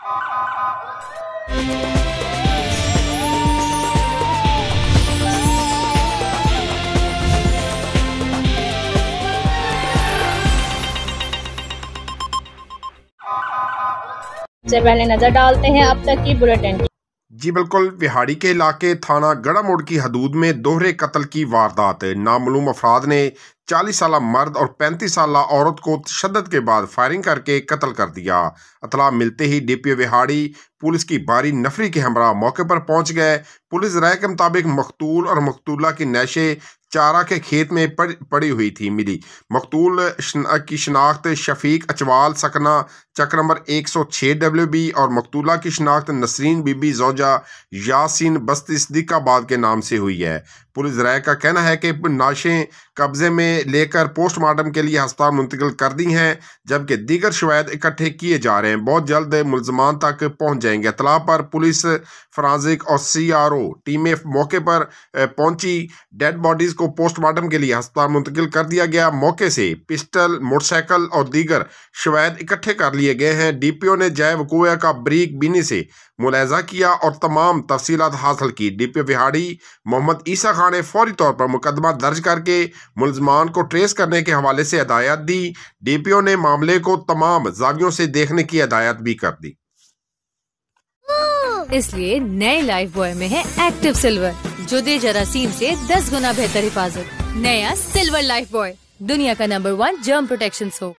से पहले नजर डालते हैं अब तक की बुलेटिन। जी बिल्कुल, विहाड़ी के इलाके थाना गड़ा मोड़ की हदूद में दोहरे कत्ल की वारदात। नामालूम अफराद ने 40 साला मर्द और 35 साला औरत को तशद्दुद के बाद फायरिंग करके कत्ल कर दिया। इतला मिलते ही डीपीओ विहाड़ी पुलिस की भारी नफरी के हमरा मौके पर पहुंच गए। पुलिस राय के मुताबिक मकतूल और मकतूला की नैशे चारा के खेत में पड़ी हुई थी मिली। मकतूल की शनाख्त शफीक अचवाल सकना चक नंबर 106 WB और मकतूला की शनाख्त नसरीन बीबी जोजा यासीन बस्ती सिद्दीकाबाद के नाम से हुई है। पुलिस राय का कहना है कि नाशें कब्जे में लेकर पोस्टमार्टम के लिए अस्पताल मुंतकिल कर दी हैं, जबकि दीगर शवायद इकट्ठे किए जा रहे हैं। बहुत जल्द मुलजमान तक पहुंच जाएंगे। इतला पर पुलिस, फराजिक और CRO टीमें मौके पर पहुंची। डेड बॉडीज को पोस्टमार्टम के लिए अस्पताल मुंतकिल कर दिया गया। मौके से पिस्टल, मोटरसाइकिल और दीगर शवायद इकट्ठे कर लिए गए हैं। DPO ने जाए वकूआ का बरीक बीनी से मुलाजा किया और तमाम तफसीलात हासिल की। DPO विहाड़ी मोहम्मद ईसा खान ने फौरी तौर पर मुकदमा दर्ज करके मुलजमान को ट्रेस करने के हवाले से हिदायत दी। DPO ने मामले को तमाम जावियों से देखने की हिदायत भी कर दी। इसलिए नए लाइफ बॉय में है एक्टिव सिल्वर, जो दे जरासीम से 10 गुना बेहतर हिफाजत। नया सिल्वर लाइफ बॉय, दुनिया का नंबर 1 जर्म प्रोटेक्शन सोप।